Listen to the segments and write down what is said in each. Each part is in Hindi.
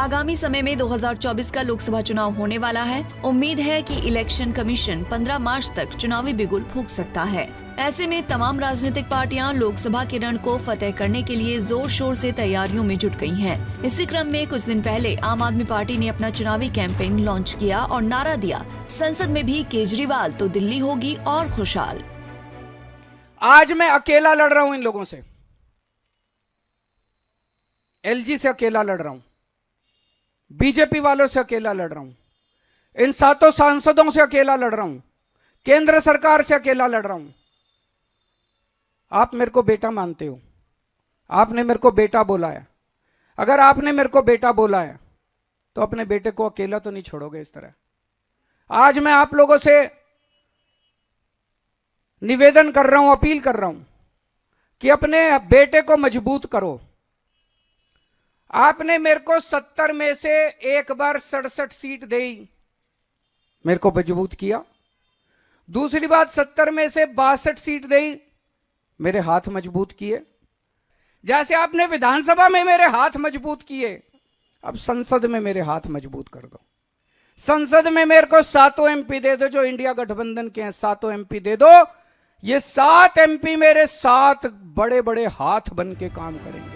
आगामी समय में 2024 का लोकसभा चुनाव होने वाला है। उम्मीद है कि इलेक्शन कमीशन 15 मार्च तक चुनावी बिगुल फूंक सकता है। ऐसे में तमाम राजनीतिक पार्टियां लोकसभा के रण को फतेह करने के लिए जोर शोर से तैयारियों में जुट गई हैं। इसी क्रम में कुछ दिन पहले आम आदमी पार्टी ने अपना चुनावी कैंपेन लॉन्च किया और नारा दिया, संसद में भी केजरीवाल तो दिल्ली होगी और खुशहाल। आज मैं अकेला लड़ रहा हूं इन लोगों से, एलजी से अकेला लड़ रहा हूं, बीजेपी वालों से अकेला लड़ रहा हूं, इन 7 सांसदों से अकेला लड़ रहा हूं, केंद्र सरकार से अकेला लड़ रहा हूं। आप मेरे को बेटा मानते हो, आपने मेरे को बेटा बोला है। अगर आपने मेरे को बेटा बोला है तो अपने बेटे को अकेला तो नहीं छोड़ोगे इस तरह। आज मैं आप लोगों से निवेदन कर रहा हूं, अपील कर रहा हूं कि अपने बेटे को मजबूत करो। आपने मेरे को 70 में से एक बार 67 सीट दी, मेरे को मजबूत किया। दूसरी बात, 70 में से 62 सीट दी, मेरे हाथ मजबूत किए। जैसे आपने विधानसभा में मेरे हाथ मजबूत किए, अब संसद में मेरे हाथ मजबूत कर दो। संसद में मेरे को 7 एमपी दे दो, जो इंडिया गठबंधन के हैं 7 एमपी दे दो। ये 7 एमपी मेरे 7 बड़े बड़े हाथ बन के काम करेंगे।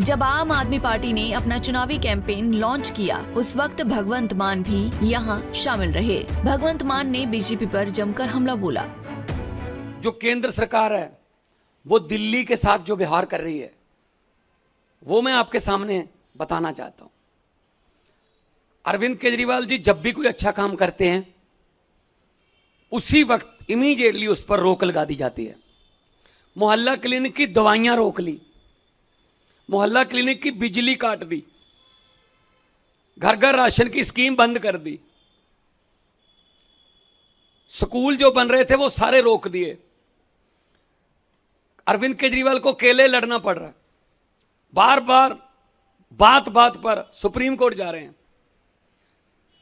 जब आम आदमी पार्टी ने अपना चुनावी कैंपेन लॉन्च किया, उस वक्त भगवंत मान भी यहाँ शामिल रहे। भगवंत मान ने बीजेपी पर जमकर हमला बोला। जो केंद्र सरकार है वो दिल्ली के साथ जो व्यवहार कर रही है वो मैं आपके सामने बताना चाहता हूं। अरविंद केजरीवाल जी जब भी कोई अच्छा काम करते हैं उसी वक्त इमीडिएटली उस पर रोक लगा दी जाती है। मोहल्ला क्लिनिक की दवाइयां रोक ली, मोहल्ला क्लिनिक की बिजली काट दी, घर घर राशन की स्कीम बंद कर दी, स्कूल जो बन रहे थे वो सारे रोक दिए। अरविंद केजरीवाल को अकेले लड़ना पड़ रहा है, बार बार बात बात पर सुप्रीम कोर्ट जा रहे हैं।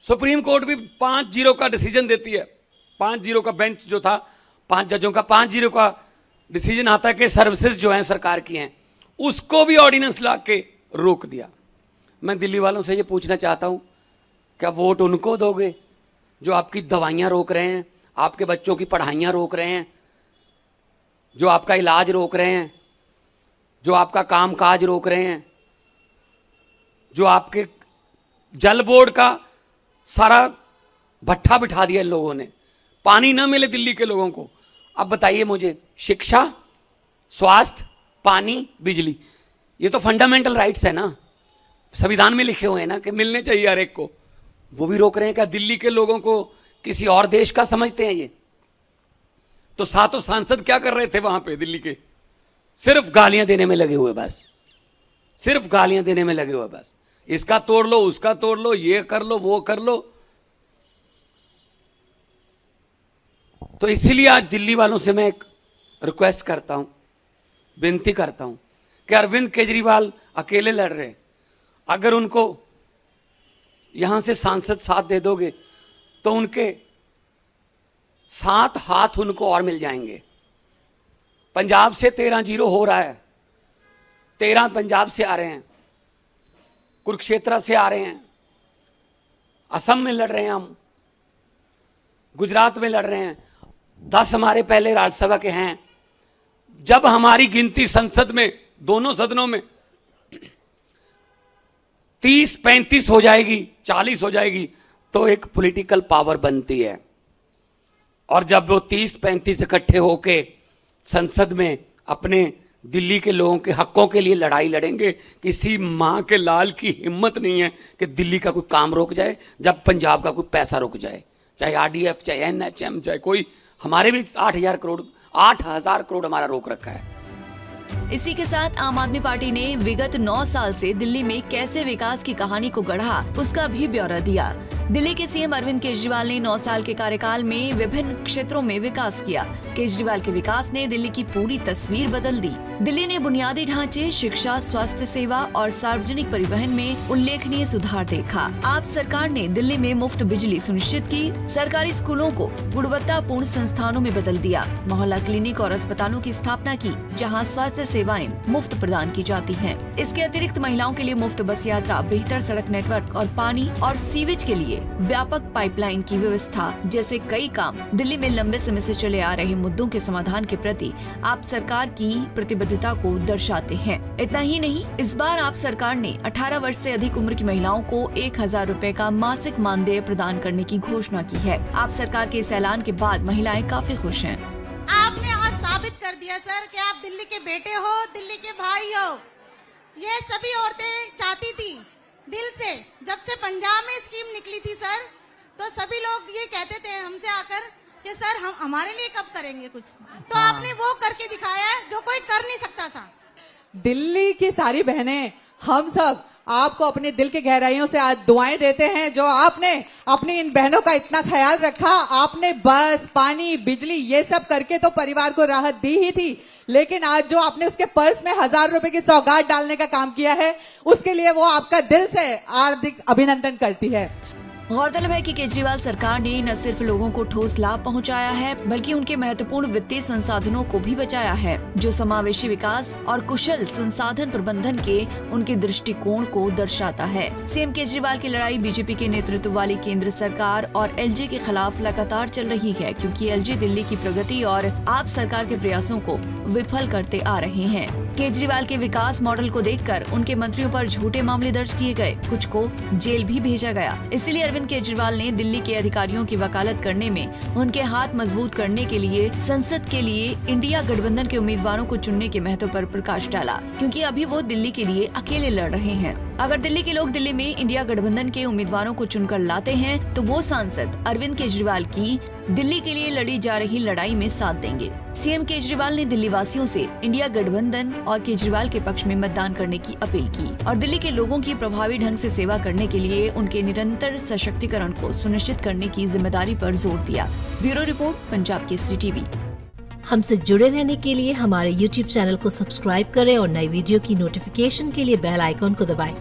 सुप्रीम कोर्ट भी 5-0 का डिसीजन देती है। 5-0 का बेंच जो था, 5 जजों का 5-0 का डिसीजन आता है कि सर्विसेज जो हैं सरकार की हैं, उसको भी ऑर्डिनेंस ला के रोक दिया। मैं दिल्ली वालों से ये पूछना चाहता हूं, क्या वोट उनको दोगे जो आपकी दवाइयां रोक रहे हैं, आपके बच्चों की पढ़ाइयां रोक रहे हैं, जो आपका इलाज रोक रहे हैं, जो आपका कामकाज रोक रहे हैं, जो आपके जल बोर्ड का सारा भट्ठा बिठा दिया इन लोगों ने, पानी ना मिले दिल्ली के लोगों को। अब बताइए मुझे, शिक्षा, स्वास्थ्य, पानी, बिजली, ये तो फंडामेंटल राइट्स है ना, संविधान में लिखे हुए हैं ना कि मिलने चाहिए हर एक को, वो भी रोक रहे हैं। क्या दिल्ली के लोगों को किसी और देश का समझते हैं ये? तो 7 सांसद क्या कर रहे थे वहां पे दिल्ली के? सिर्फ गालियां देने में लगे हुए, बस सिर्फ गालियां देने में लगे हुए, बस इसका तोड़ लो, उसका तोड़ लो, ये कर लो, वो कर लो। तो इसीलिए आज दिल्ली वालों से मैं एक रिक्वेस्ट करता हूं, विनती करता हूं कि अरविंद केजरीवाल अकेले लड़ रहे, अगर उनको यहां से सांसद साथ दे दोगे तो उनके 7 हाथ उनको और मिल जाएंगे। पंजाब से 13-0 हो रहा है, 13 पंजाब से आ रहे हैं, कुरुक्षेत्र से आ रहे हैं, असम में लड़ रहे हैं, हम गुजरात में लड़ रहे हैं, 10 हमारे पहले राज्यसभा के हैं। जब हमारी गिनती संसद में, दोनों सदनों में 30-35 हो जाएगी, 40 हो जाएगी, तो एक पॉलिटिकल पावर बनती है। और जब वो 30-35 इकट्ठे होके संसद में अपने दिल्ली के लोगों के हकों के लिए लड़ाई लड़ेंगे, किसी मां के लाल की हिम्मत नहीं है कि दिल्ली का कोई काम रोक जाए, जब पंजाब का कोई पैसा रुक जाए, चाहे आरडीएफ, चाहे एनएचएम, चाहे कोई, हमारे भी 8,000 करोड़ हमारा रोक रखा है। इसी के साथ आम आदमी पार्टी ने विगत 9 साल से दिल्ली में कैसे विकास की कहानी को गढ़ा, उसका भी ब्यौरा दिया। दिल्ली के सीएम अरविंद केजरीवाल ने 9 साल के कार्यकाल में विभिन्न क्षेत्रों में विकास किया। केजरीवाल के विकास ने दिल्ली की पूरी तस्वीर बदल दी। दिल्ली ने बुनियादी ढांचे, शिक्षा, स्वास्थ्य सेवा और सार्वजनिक परिवहन में उल्लेखनीय सुधार देखा। आप सरकार ने दिल्ली में मुफ्त बिजली सुनिश्चित की, सरकारी स्कूलों को गुणवत्तापूर्ण संस्थानों में बदल दिया, मोहल्ला क्लिनिक और अस्पतालों की स्थापना की जहां स्वास्थ्य सेवाएं मुफ्त प्रदान की जाती हैं। इसके अतिरिक्त महिलाओं के लिए मुफ्त बस यात्रा, बेहतर सड़क नेटवर्क और पानी और सीवेज के लिए व्यापक पाइपलाइन की व्यवस्था जैसे कई काम दिल्ली में लंबे समय से चले आ रहे मुद्दों के समाधान के प्रति आप सरकार की प्रतिबद्धता को दर्शाते हैं। इतना ही नहीं, इस बार आप सरकार ने 18 वर्ष से अधिक उम्र की महिलाओं को 1000 रुपए का मासिक मानदेय प्रदान करने की घोषणा की है। आप सरकार के इस ऐलान के बाद महिलाएं काफी खुश हैं। आपने आज साबित कर दिया सर कि आप दिल्ली के बेटे हो, दिल्ली के भाई हो। ये सभी औरतें चाहती थी दिल से। जब से पंजाब में स्कीम निकली थी सर, तो सभी लोग ये कहते थे हमसे आकर कि सर हम हमारे लिए कब करेंगे कुछ, तो आपने वो करके दिखाया है जो कोई कर नहीं सकता था। दिल्ली की सारी बहनें, हम सब आपको अपने दिल की गहराइयों से आज दुआएं देते हैं। जो आपने अपनी इन बहनों का इतना ख्याल रखा, आपने बस, पानी, बिजली ये सब करके तो परिवार को राहत दी ही थी, लेकिन आज जो आपने उसके पर्स में 1000 रुपए की सौगात डालने का काम किया है, उसके लिए वो आपका दिल से हार्दिक अभिनंदन करती है। गौरतलब है कि केजरीवाल सरकार ने न सिर्फ लोगों को ठोस लाभ पहुंचाया है, बल्कि उनके महत्वपूर्ण वित्तीय संसाधनों को भी बचाया है, जो समावेशी विकास और कुशल संसाधन प्रबंधन के उनके दृष्टिकोण को दर्शाता है। सीएम केजरीवाल की लड़ाई बीजेपी के नेतृत्व वाली केंद्र सरकार और एलजी के खिलाफ लगातार चल रही है, क्योंकि एलजी दिल्ली की प्रगति और आप सरकार के प्रयासों को विफल करते आ रहे हैं। केजरीवाल के विकास मॉडल को देखकर उनके मंत्रियों पर झूठे मामले दर्ज किए गए, कुछ को जेल भी भेजा गया। इसलिए अरविंद केजरीवाल ने दिल्ली के अधिकारियों की वकालत करने में उनके हाथ मजबूत करने के लिए संसद के लिए इंडिया गठबंधन के उम्मीदवारों को चुनने के महत्व पर प्रकाश डाला, क्योंकि अभी वो दिल्ली के लिए अकेले लड़ रहे हैं। अगर दिल्ली के लोग दिल्ली में इंडिया गठबंधन के उम्मीदवारों को चुनकर लाते हैं, तो वो सांसद अरविंद केजरीवाल की दिल्ली के लिए लड़ी जा रही लड़ाई में साथ देंगे। सीएम केजरीवाल ने दिल्ली वासियों से इंडिया गठबंधन और केजरीवाल के पक्ष में मतदान करने की अपील की और दिल्ली के लोगों की प्रभावी ढंग से सेवा करने के लिए उनके निरंतर सशक्तिकरण को सुनिश्चित करने की जिम्मेदारी पर जोर दिया। Bureau report, Punjab Kesari TV. हमसे जुड़े रहने के लिए हमारे YouTube चैनल को सब्सक्राइब करें और नई वीडियो की नोटिफिकेशन के लिए बेल आइकॉन को दबाएं।